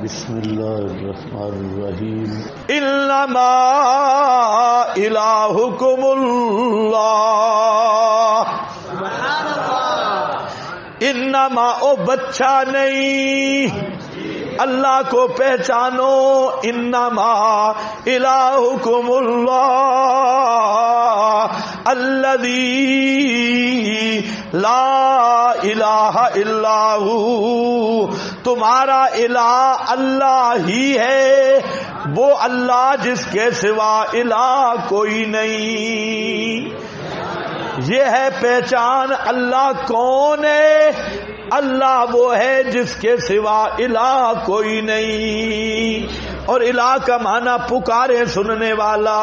بسم اللہ الرحمن الرحیم انما الہکم اللہ، انما او بچہ نہیں، اللہ کو پہچانو، انما الہکم اللہ الذی لا الہ الا ہو، تمہارا الہ اللہ ہی ہے، وہ اللہ جس کے سوا الہ کوئی نہیں۔ یہ ہے پہچان اللہ کون ہے، اللہ وہ ہے جس کے سوا الہ کوئی نہیں۔ اور الہ کا معنی پکارے سننے والا،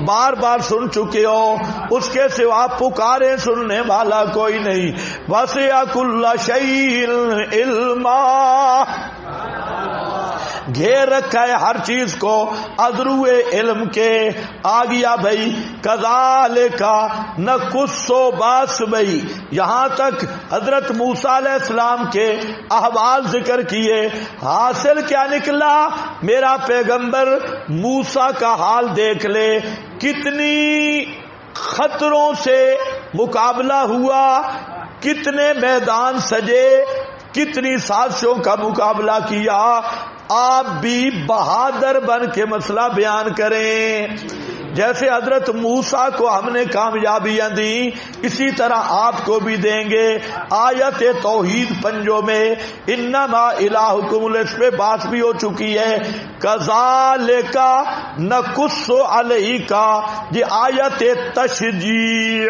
بار بار سن چکے ہو، اس کے سوا پکارے سننے والا کوئی نہیں۔ وسع کل شیء علما، گھیر رکھا ہے ہر چیز کو ادروئے علم کے۔ آ گیا بھائی کذالک نقص باس بھائی، یہاں تک حضرت موسیٰ علیہ السلام کے احوال ذکر کیے۔ حاصل کیا نکلا؟ میرا پیغمبر موسیٰ کا حال دیکھ لے، کتنی خطروں سے مقابلہ ہوا، کتنے میدان سجے، کتنی سازشوں کا مقابلہ کیا۔ آپ بھی بہادر بن کے مسئلہ بیان کریں۔ جیسے حضرت موسیٰ کو ہم نے کامیابیاں دی، اسی طرح آپ کو بھی دیں گے۔ آیت توحید پنجوں میں انما الہکم، اس پہ بات بھی ہو چکی ہے۔ کذالک نقص علیک، یہ آیت تشجیع،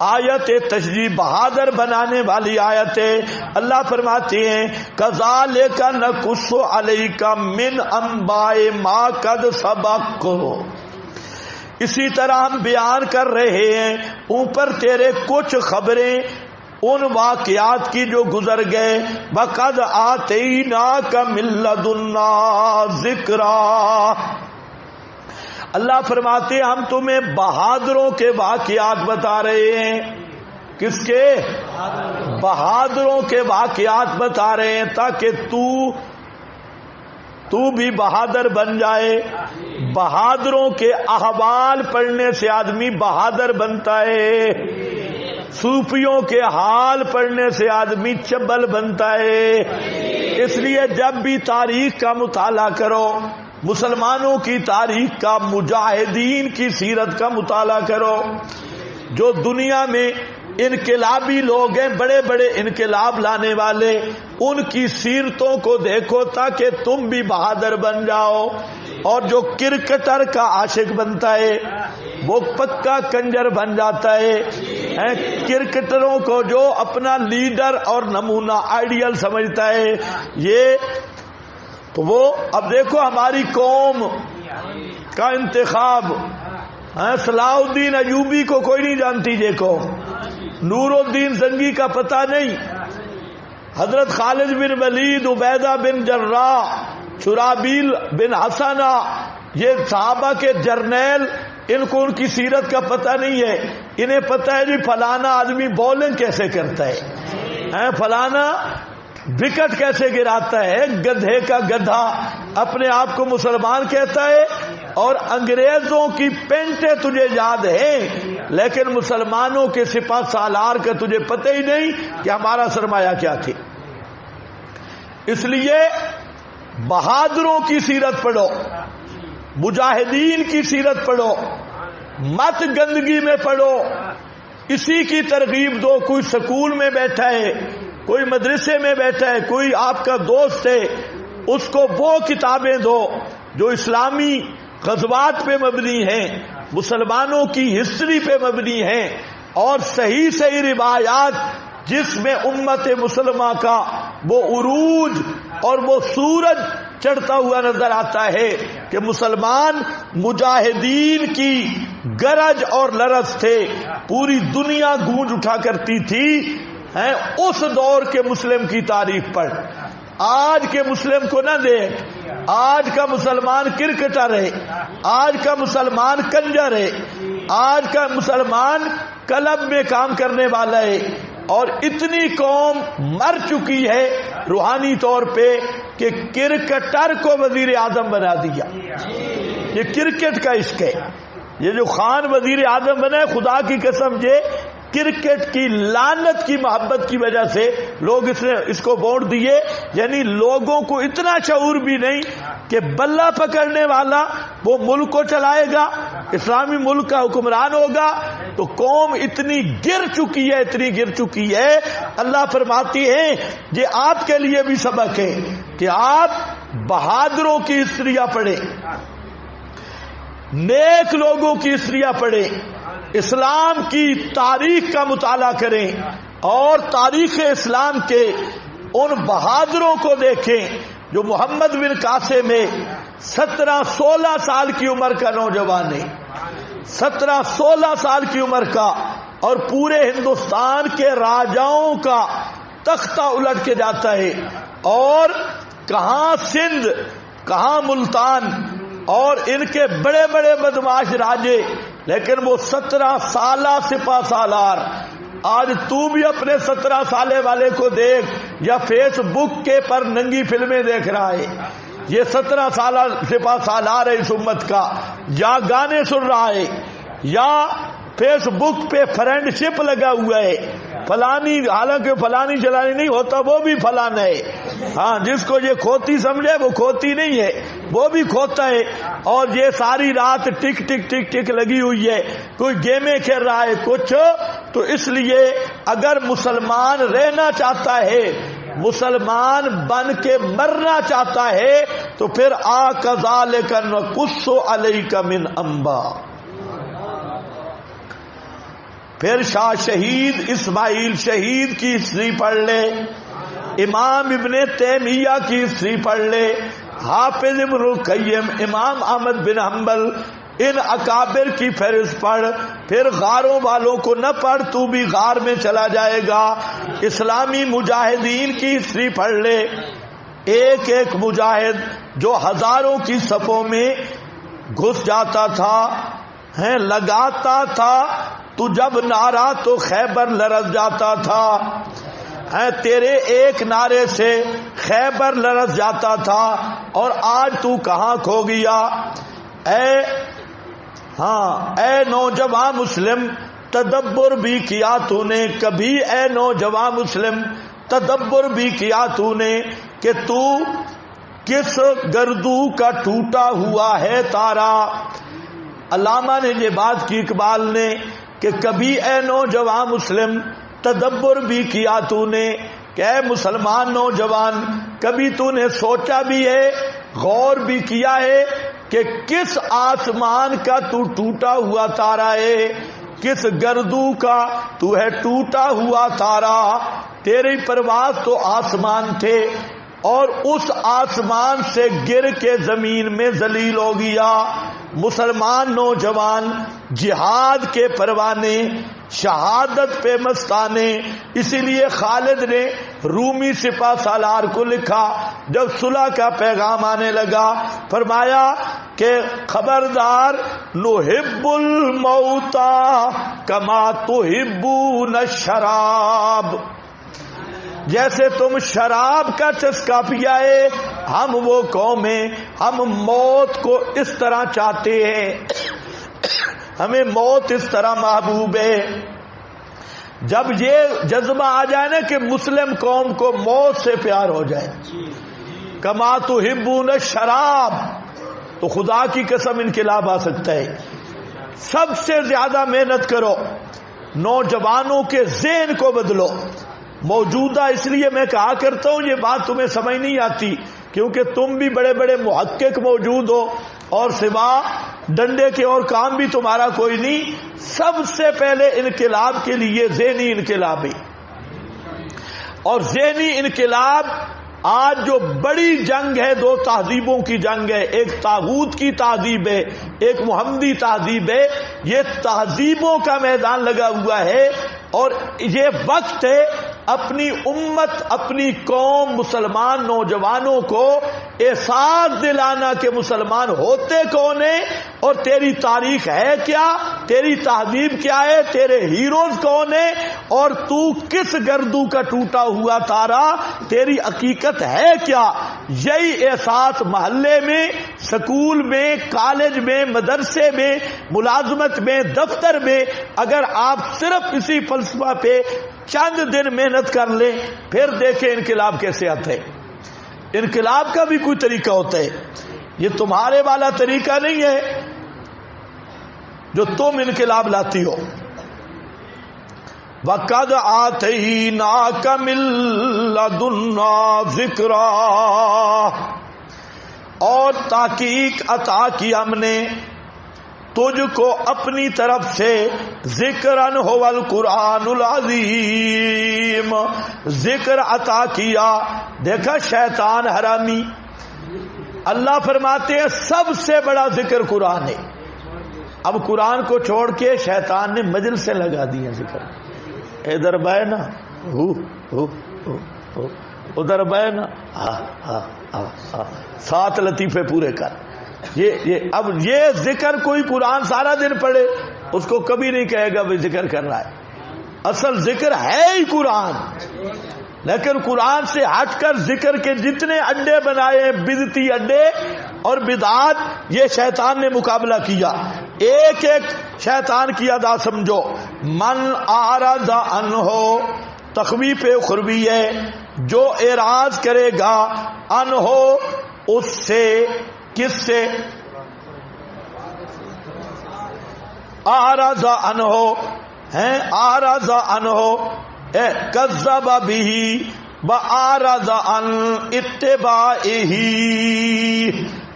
آیت تشجیع بہادر بنانے والی آیت ہے۔ اللہ فرماتے ہیں کذالک نقص علیک من انباء ما قد سبق، اسی طرح ہم بیان کر رہے ہیں اوپر تیرے کچھ خبریں ان واقعات کی جو گزر گئے۔ وَقَدْ آتَيْنَاكَ مِن لَّدُنَّا ذِكْرًا، اللہ فرماتے ہیں ہم تمہیں بہادروں کے واقعات بتا رہے ہیں۔ کس کے؟ بہادروں کے واقعات بتا رہے ہیں تاکہ تو بھی بہادر بن جائے۔ بہادروں کے احوال پڑھنے سے آدمی بہادر بنتا ہے، صوفیوں کے حال پڑھنے سے آدمی چبل بنتا ہے۔ اس لیے جب بھی تاریخ کا مطالعہ کرو، مسلمانوں کی تاریخ کا، مجاہدین کی سیرت کا مطالعہ کرو، جو دنیا میں انقلابی لوگ ہیں، بڑے بڑے انقلاب لانے والے، ان کی سیرتوں کو دیکھو تاکہ تم بھی بہادر بن جاؤ۔ اور جو کرکٹر کا عاشق بنتا ہے وہ پکا کنجر بن جاتا ہے۔ کرکٹروں کو جو اپنا لیڈر اور نمونہ آئیڈیل سمجھتا ہے، یہ تو وہ اب دیکھو ہماری قوم کا انتخاب، صلاح الدین ایوبی کو کوئی نہیں جانتی، دیکھو نور الدین زنگی کا پتہ نہیں، حضرت خالد بن ولید، عبیدہ بن جراح، شرابیل بن حسنہ، یہ صحابہ کے جرنیل، ان کو ان کی سیرت کا پتہ نہیں ہے۔ انہیں پتہ ہے جی فلانا آدمی بولنگ کیسے کرتا ہے، فلانا وکٹ کیسے گراتا ہے، گدھے کا گدھا اپنے آپ کو مسلمان کہتا ہے، اور انگریزوں کی پینٹیں تجھے یاد ہیں لیکن مسلمانوں کے سپہ سالار کا تجھے پتہ ہی نہیں کہ ہمارا سرمایہ کیا تھی۔ اس لیے بہادروں کی سیرت پڑھو، مجاہدین کی سیرت پڑھو، مت گندگی میں پڑھو، اسی کی ترغیب دو۔ کوئی سکول میں بیٹھا ہے، کوئی مدرسے میں بیٹھا ہے، کوئی آپ کا دوست ہے، اس کو وہ کتابیں دو جو اسلامی غزوات پہ مبنی ہیں، مسلمانوں کی ہسٹری پہ مبنی ہیں، اور صحیح صحیح روایات جس میں امت مسلمہ کا وہ عروج اور وہ سورج چڑھتا ہوا نظر آتا ہے کہ مسلمان مجاہدین کی گرج اور لرز تھے، پوری دنیا گونج اٹھا کرتی تھی۔ اس دور کے مسلم کی تاریخ پڑھ، آج کے مسلم کو نہ دیکھ۔ آج کا مسلمان کرکٹر ہے، آج کا مسلمان کنجر ہے، آج کا مسلمان کلب میں کام کرنے والا ہے، اور اتنی قوم مر چکی ہے روحانی طور پہ کہ کرکٹر کو وزیر اعظم بنا دیا. یہ کرکٹ کا عشق ہے. یہ جو خان وزیر اعظم بنا ہے، خدا کی قسم یہ کرکٹ کی لعنت کی محبت کی وجہ سے لوگ اس کو ووٹ دیے. یعنی لوگوں کو اتنا شعور بھی نہیں کہ بلہ پکڑنے والا وہ ملک کو چلائے گا، اسلامی ملک کا حکمران ہوگا. تو قوم اتنی گر چکی ہے، اتنی گر چکی ہے. اللہ فرماتی ہیں یہ آپ کے لیے بھی سبق ہے کہ آپ بہادروں کی ہسٹریاں پڑھیں، نیک لوگوں کی ہسٹریاں پڑھیں، اسلام کی تاریخ کا مطالعہ کریں اور تاریخ اسلام کے ان بہادروں کو دیکھیں جو محمد بن قاسم میں 17-16 سال کی عمر کا نوجوان ہے، 17-16 سال کی عمر کا، اور پورے ہندوستان کے راجاؤں کا تختہ الٹ کے جاتا ہے. اور کہاں سندھ، کہاں ملتان، اور ان کے بڑے بڑے بدماش راجے، لیکن وہ 17 سالہ سپہ سالار. آج تو بھی اپنے 17 سالے والے کو دیکھ، یا فیس بک کے پر ننگی فلمیں دیکھ رہا ہے، یہ 17 سالہ سپہ سالار ہے اس امت کا، یا گانے سن رہا ہے، یا فیس بک پہ فرینڈ شپ لگا ہوا ہے فلانی، حالانکہ فلانی چلانی نہیں ہوتا، وہ بھی فلان ہے. ہاں، جس کو یہ کھوتی سمجھے وہ کھوتی نہیں ہے، وہ بھی کھوتا ہے. اور یہ ساری رات ٹک ٹک ٹک ٹک لگی ہوئی ہے، کوئی گیمیں کھیل رہا ہے کچھ. تو اس لیے اگر مسلمان رہنا چاہتا ہے، مسلمان بن کے مرنا چاہتا ہے، تو پھر کذالک نقص علیک من انباء. پھر شاہ شہید اسماعیل شہید کی ہسٹری پڑھ لے، امام ابن تیمیہ کی ہسٹری پڑھ لے، حافظ ابن القیم، امام احمد بن حنبل، ان اکابر کی فہرست پڑھ. پھر غاروں والوں کو نہ پڑھ، تو بھی غار میں چلا جائے گا. اسلامی مجاہدین کی ہسٹری پڑھ لے، ایک ایک مجاہد جو ہزاروں کی صفوں میں گھس جاتا تھا، لگاتا تھا. تو جب نعرہ تو خیبر لرز جاتا تھا، تیرے ایک نعرے سے خیبر لرز جاتا تھا. اور آج تو کہاں کھو گیا؟ اے نوجوان مسلم، تدبر بھی کیا تو نے کبھی؟ اے نوجوان مسلم، تدبر بھی کیا تو نے کہ تو کس گردو کا ٹوٹا ہوا ہے تارا. علامہ نے یہ بات کی اقبال نے کہ کبھی اے نوجوان مسلم تدبر بھی کیا تو نے، کہ اے مسلمان نوجوان کبھی تو نے سوچا بھی ہے، غور بھی کیا ہے کہ کس آسمان کا تو ٹوٹا ہوا تارا ہے، کس گردو کا تو ہے ٹوٹا ہوا تارا. تیری پرواز تو آسمان تھے، اور اس آسمان سے گر کے زمین میں ذلیل ہو گیا. مسلمان نوجوان جہاد کے پروانے، شہادت پہ مستانے. اسی لیے خالد نے رومی سپہ سالار کو لکھا جب صلح کا پیغام آنے لگا، فرمایا کہ خبردار، نحب الموت کما تحبون الشراب، جیسے تم شراب کا چسکا پیا ہے، ہم وہ قومیں، ہم موت کو اس طرح چاہتے ہیں، ہمیں موت اس طرح محبوب ہے. جب یہ جذبہ آ جائے نا کہ مسلم قوم کو موت سے پیار ہو جائے، کما تحبون الشراب، تو خدا کی قسم انقلاب آ سکتا ہے. سب سے زیادہ محنت کرو، نوجوانوں کے ذہن کو بدلو. موجودہ اس لیے میں کہا کرتا ہوں، یہ بات تمہیں سمجھ نہیں آتی کیونکہ تم بھی بڑے بڑے محقق موجود ہو، اور سوا ڈنڈے کے اور کام بھی تمہارا کوئی نہیں. سب سے پہلے انقلاب کے لیے ذہنی انقلاب ہے. اور ذہنی انقلاب آج جو بڑی جنگ ہے، دو تہذیبوں کی جنگ ہے، ایک طاغوت کی تہذیب ہے، ایک محمدی تہذیب ہے. یہ تہذیبوں کا میدان لگا ہوا ہے، اور یہ وقت ہے اپنی امت، اپنی قوم، مسلمان نوجوانوں کو احساس دلانا کہ مسلمان ہوتے کون ہیں اور تیری تاریخ ہے کیا، تیری تہذیب کیا ہے، تیرے ہیروز کون ہیں اور تو کس گردوں کا ٹوٹا ہوا تارا، تیری حقیقت ہے کیا۔ یہی احساس محلے میں، سکول میں، کالج میں، مدرسے میں، ملازمت میں، دفتر میں اگر آپ صرف اسی فلسفہ پہ چند دن محنت کر لیں، پھر دیکھیں انقلاب کیسے آتا ہے۔ انقلاب کا بھی کوئی طریقہ ہوتا ہے، یہ تمہارے والا طریقہ نہیں ہے جو تم انقلاب لاتی ہو۔ وَقَدْ آتَيْنَاكَ مِن لَّدُنَّا ذِكْرًا، اور تحقیق عطا کی ہم نے تجھ کو اپنی طرف سے، ذکرن هو القرآن العظیم، ذکر عطا کیا۔ دیکھا شیطان حرامی، اللہ فرماتے ہیں سب سے بڑا ذکر قرآن ہے۔ اب قرآن کو چھوڑ کے شیطان نے مجلسیں لگا دی ہیں ذکر، ادھر بینا ادھر بینا، سات لطیفے پورے کر۔ اب یہ ذکر کوئی قرآن سارا دن پڑھے اس کو کبھی نہیں کہے گا بھی ذکر کر رہا ہے، اصل ذکر ہے ہی قرآن۔ لیکن قرآن سے ہٹ کر ذکر کے جتنے اڈے بنائے، بدعتی اڈے اور بدعات، یہ شیطان نے مقابلہ کیا۔ ایک ایک شیطان کی ادا سمجھو۔ من اعرض عنہ، تخویف اخروی ہے، جو اعراض کرے گا، عنہ اس سے، کس سے؟ اعرض عنہ ہیں، اعرض عنہ کذب بہ واعرض عن اتباعہ،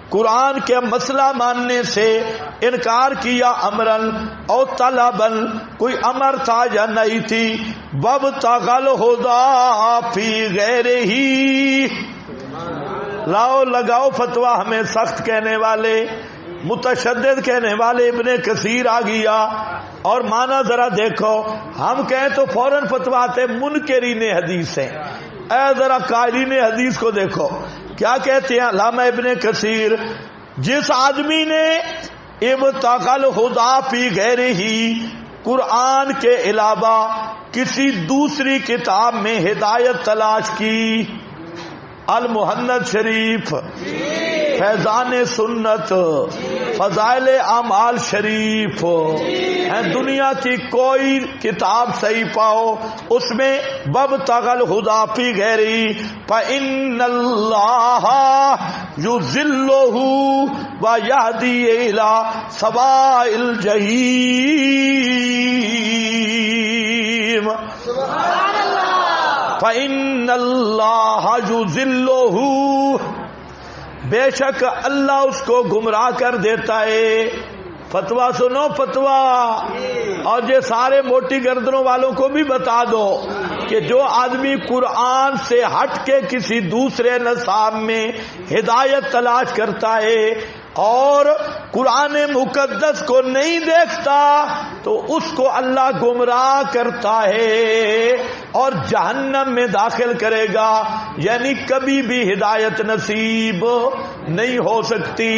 قرآن کے مسئلہ ماننے سے انکار کیا، امرن او طلبن، کوئی امر تھا یا نہیں تھی، وابتغى الہدی فی غیرہ، لاؤ لگاؤ فتویٰ ہمیں سخت کہنے والے، متشدد کہنے والے ابن کثیر آ گیا۔ اور مانا ذرا دیکھو، ہم کہیں تو فوراً فتویٰ آتے منکرین حدیث ہیں، اے ذرا قائلین حدیث کو دیکھو کیا کہتے ہیں علامہ ابن کثیر، جس آدمی نے ابتغى الہدی فی غیرہ، قرآن کے علاوہ کسی دوسری کتاب میں ہدایت تلاش کی، المحند شریف، فیضان سنت، فضائل اعمال شریف، دنیا کی کوئی کتاب صحیح پاؤ اس میں وابتغى الہدی فی غیرہ فإن اللہ یضلہ ویہدی الی سواء الجحیم، فإن اللہ یضلہ، بے شک اللہ اس کو گمراہ کر دیتا ہے۔ فتویٰ سنو فتویٰ، اور یہ سارے موٹی گردنوں والوں کو بھی بتا دو کہ جو آدمی قرآن سے ہٹ کے کسی دوسرے نصاب میں ہدایت تلاش کرتا ہے اور قرآن مقدس کو نہیں دیکھتا تو اس کو اللہ گمراہ کرتا ہے اور جہنم میں داخل کرے گا، یعنی کبھی بھی ہدایت نصیب نہیں ہو سکتی۔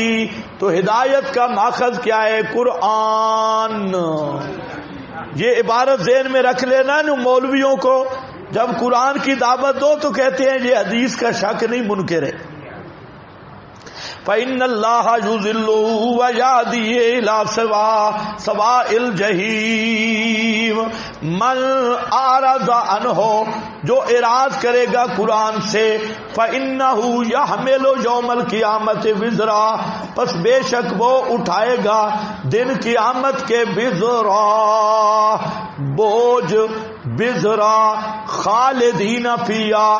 تو ہدایت کا ماخذ کیا ہے؟ قرآن۔ یہ عبارت ذہن میں رکھ لینا نا، مولویوں کو جب قرآن کی دعوت دو تو کہتے ہیں یہ حدیث کا شک نہیں، منکر ہے۔ فإن اللہ یضل ویہدی الی سواء الجحیم، من اعرض عنہ، جو اعراض کرے گا قرآن سے، فإنہ یحمل یوم القیامت وزرا، پس بے شک وہ اٹھائے گا دن قیامت کے وزرا، بوجھ، وزرا خالدین فیہا،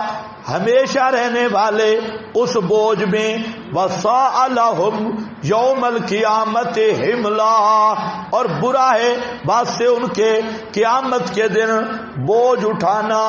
ہمیشہ رہنے والے اس بوجھ میں، وَسَاءَ لَهُمْ یوم القیامت حملا، اور برا ہے بات سے ان کے قیامت کے دن بوجھ اٹھانا۔